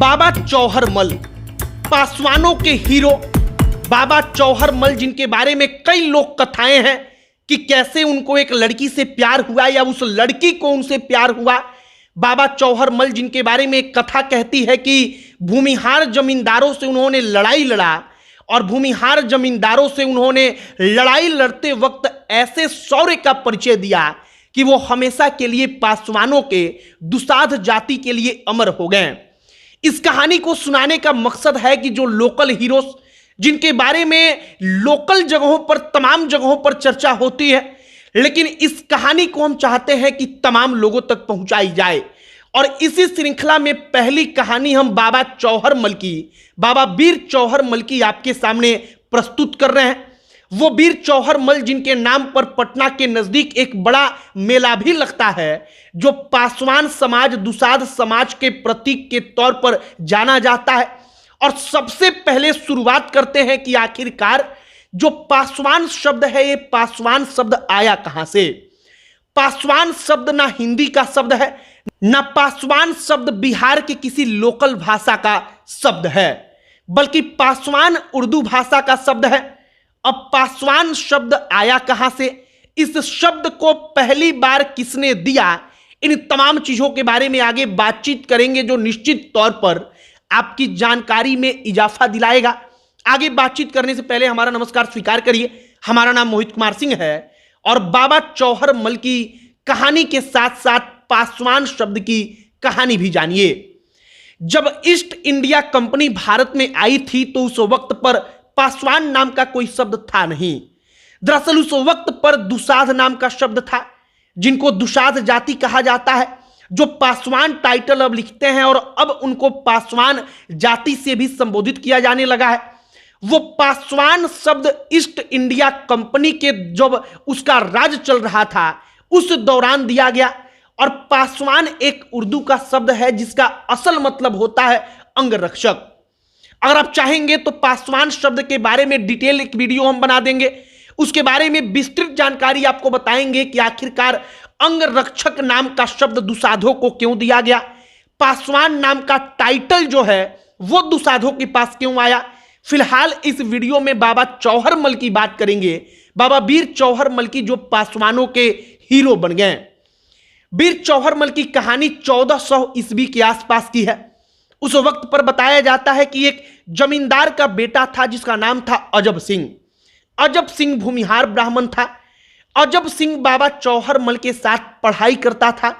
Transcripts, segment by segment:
बाबा चौहरमल, पासवानों के हीरो बाबा चौहरमल, जिनके बारे में कई लोक कथाएं हैं कि कैसे उनको एक लड़की से प्यार हुआ या उस लड़की को उनसे प्यार हुआ। बाबा चौहरमल, जिनके बारे में एक कथा कहती है कि भूमिहार जमींदारों से उन्होंने लड़ाई लड़ा और भूमिहार जमींदारों से उन्होंने लड़ाई लड़ते वक्त ऐसे शौर्य का परिचय दिया कि वो हमेशा के लिए पासवानों के दुसाध जाति के लिए अमर हो गए। इस कहानी को सुनाने का मकसद है कि जो लोकल हीरोज, जिनके बारे में लोकल जगहों पर, तमाम जगहों पर चर्चा होती है, लेकिन इस कहानी को हम चाहते हैं कि तमाम लोगों तक पहुंचाई जाए। और इसी श्रृंखला में पहली कहानी हम बाबा चौहरमल की, बाबा वीर चौहरमल की आपके सामने प्रस्तुत कर रहे हैं। वो वीर चौहरमल जिनके नाम पर पटना के नजदीक एक बड़ा मेला भी लगता है, जो पासवान समाज, दुसाध समाज के प्रतीक के तौर पर जाना जाता है। और सबसे पहले शुरुआत करते हैं कि आखिरकार जो पासवान शब्द है, ये पासवान शब्द आया कहां से। पासवान शब्द ना हिंदी का शब्द है, ना पासवान शब्द बिहार के किसी लोकल भाषा का शब्द है, बल्कि पासवान उर्दू भाषा का शब्द है। अब पासवान शब्द आया कहां से, इस शब्द को पहली बार किसने दिया, इन तमाम चीजों के बारे में आगे बातचीत करेंगे, जो निश्चित तौर पर आपकी जानकारी में इजाफा दिलाएगा। आगे बातचीत करने से पहले हमारा नमस्कार स्वीकार करिए। हमारा नाम मोहित कुमार सिंह है और बाबा चौहरमल की कहानी के साथ साथ पासवान शब्द की कहानी भी जानिए। जब ईस्ट इंडिया कंपनी भारत में आई थी तो उस वक्त पर पासवान नाम का कोई शब्द था नहीं। दरअसल उस वक्त पर दुसाध नाम का शब्द था, जिनको दुसाध जाति कहा जाता है, जो पासवान टाइटल अब लिखते हैं और अब उनको पासवान जाति से भी संबोधित किया जाने लगा है। वो पासवान शब्द ईस्ट इंडिया कंपनी के जब उसका राज चल रहा था उस दौरान दिया गया। और पासवान एक उर्दू का शब्द है जिसका असल मतलब होता है अंगरक्षक। अगर आप चाहेंगे तो पासवान शब्द के बारे में डिटेल एक वीडियो हम बना देंगे, उसके बारे में विस्तृत जानकारी आपको बताएंगे कि आखिरकार अंगरक्षक नाम का शब्द दुसाधों को क्यों दिया गया, पासवान नाम का टाइटल जो है वो दुसाधों के पास क्यों आया। फिलहाल इस वीडियो में बाबा चौहरमल की बात करेंगे, बाबा वीर चौहरमल की, जो पासवानों के हीरो बन गए। वीर चौहरमल की कहानी 1400 ईस्वी के आसपास की है। उस वक्त पर बताया जाता है कि एक जमींदार का बेटा था जिसका नाम था अजब सिंह। अजब सिंह भूमिहार ब्राह्मण था। अजब सिंह बाबा चौहरमल के साथ पढ़ाई करता था।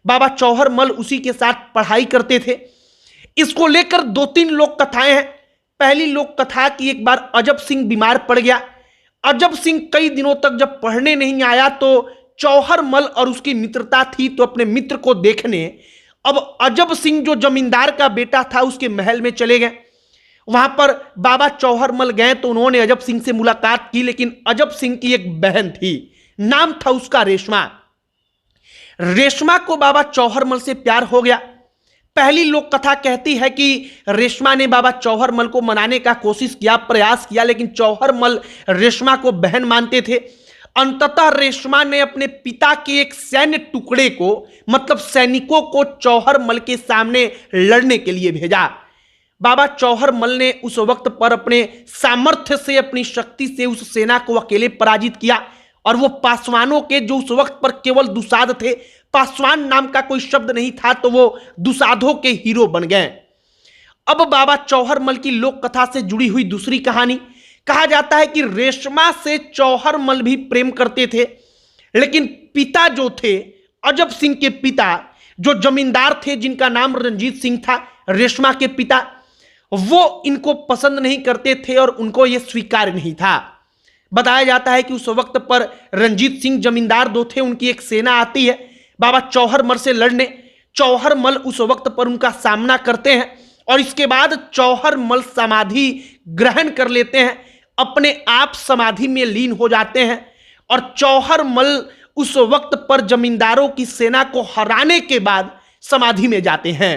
बाबा चौहरमल उसी के साथ पढ़ाई करते थे। इसको लेकर 2-3 लोक कथाएं हैं। पहली लोक कथा कि एक बार अजब सिंह बीमार पड़ गया। अजब सिंह कई दिनों तक जब पढ़ने नहीं आया तो चौहरमल और उसकी मित्रता थी, तो अपने मित्र को देखने अब अजब सिंह जो जमींदार का बेटा था उसके महल में चले गए। वहां पर बाबा चौहरमल गए तो उन्होंने अजब सिंह से मुलाकात की, लेकिन अजब सिंह की एक बहन थी, नाम था उसका रेशमा। रेशमा को बाबा चौहरमल से प्यार हो गया। पहली लोक कथा कहती है कि रेशमा ने बाबा चौहरमल को मनाने का कोशिश किया, प्रयास किया, लेकिन चौहरमल रेशमा को बहन मानते थे। अंततः रेशमा ने अपने पिता के एक सैन्य टुकड़े को, मतलब सैनिकों को, चौहरमल के सामने लड़ने के लिए भेजा। बाबा चौहरमल ने उस वक्त पर अपने सामर्थ्य से, अपनी शक्ति से उस सेना को अकेले पराजित किया और वो पासवानों के, जो उस वक्त पर केवल दुसाध थे, पासवान नाम का कोई शब्द नहीं था, तो वो दुसाधों के हीरो बन गए। अब बाबा चौहरमल की लोक कथा से जुड़ी हुई दूसरी कहानी, कहा जाता है कि रेशमा से चौहरमल भी प्रेम करते थे, लेकिन पिता जो थे, अजब सिंह के पिता जो जमींदार थे, जिनका नाम रंजीत सिंह था, रेशमा के पिता, वो इनको पसंद नहीं करते थे और उनको यह स्वीकार नहीं था। बताया जाता है कि उस वक्त पर रंजीत सिंह जमींदार दो थे, उनकी एक सेना आती है बाबा चौहरमल से लड़ने। चौहरमल उस वक्त पर उनका सामना करते हैं और इसके बाद चौहरमल समाधि ग्रहण कर लेते हैं, अपने आप समाधि में लीन हो जाते हैं और चौहरमल उस वक्त पर जमींदारों की सेना को हराने के बाद समाधि में जाते हैं।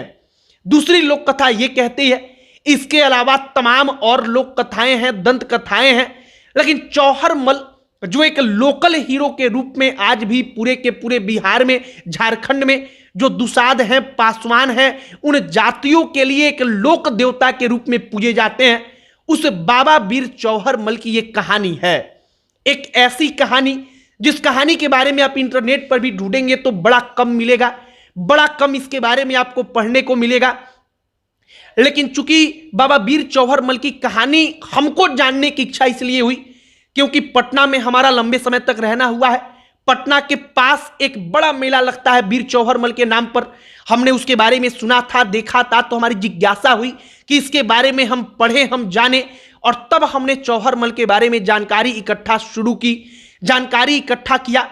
दूसरी लोक कथा यह कहती है, इसके अलावा तमाम और लोक कथाएं हैं, दंत कथाएं हैं, लेकिन चौहरमल जो एक लोकल हीरो के रूप में आज भी पूरे के पूरे बिहार में, झारखंड में जो दुसाध हैं, पासवान हैं, उन जातियों के लिए एक लोक देवता के रूप में पूजे जाते हैं, उस बाबा वीर चौहर मल की ये कहानी है। एक ऐसी कहानी जिस कहानी के बारे में आप इंटरनेट पर भी ढूंढेंगे तो बड़ा कम मिलेगा, बड़ा कम इसके बारे में आपको पढ़ने को मिलेगा। लेकिन चूंकि बाबा वीर चौहर मल की कहानी हमको जानने की इच्छा इसलिए हुई क्योंकि पटना में हमारा लंबे समय तक रहना हुआ है। पटना के पास एक बड़ा मेला लगता है वीर चौहर मल के नाम पर। हमने उसके बारे में सुना था, देखा था, तो हमारी जिज्ञासा हुई कि इसके बारे में हम पढ़ें, हम जानें, और तब हमने चौहर मल के बारे में जानकारी इकट्ठा शुरू की, जानकारी इकट्ठा किया।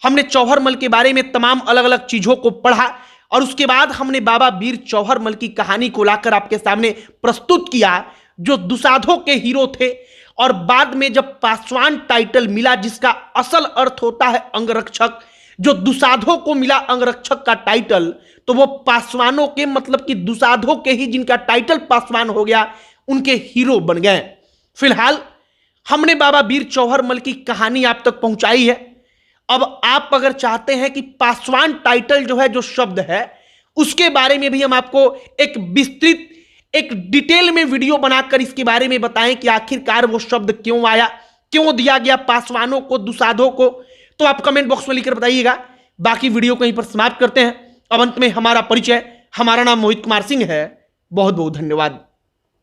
हमने चौहर मल के बारे में तमाम अलग अलग चीजों को पढ़ा और उसके बाद हमने बाबा वीर चौहर मल की कहानी को लाकर आपके सामने प्रस्तुत किया, जो दुसाधों के हीरो थे। और बाद में जब पासवान टाइटल मिला, जिसका असल अर्थ होता है अंगरक्षक, जो दुसाधों को मिला अंगरक्षक का टाइटल, तो वो पासवानों के, मतलब कि दुसाधों के ही जिनका टाइटल पासवान हो गया, उनके हीरो बन गए। फिलहाल हमने बाबा वीर चौहर मल की कहानी आप तक पहुंचाई है। अब आप अगर चाहते हैं कि पासवान टाइटल जो है, जो शब्द है, उसके बारे में भी हम आपको एक विस्तृत, एक डिटेल में वीडियो बनाकर इसके बारे में बताएं कि आखिरकार वो शब्द क्यों आया, क्यों दिया गया पासवानों को, दुसाधों को, तो आप कमेंट बॉक्स में लिखकर बताइएगा। बाकी वीडियो कहीं पर समाप्त करते हैं। अब अंत में हमारा परिचय, हमारा नाम मोहित कुमार सिंह है। बहुत बहुत धन्यवाद।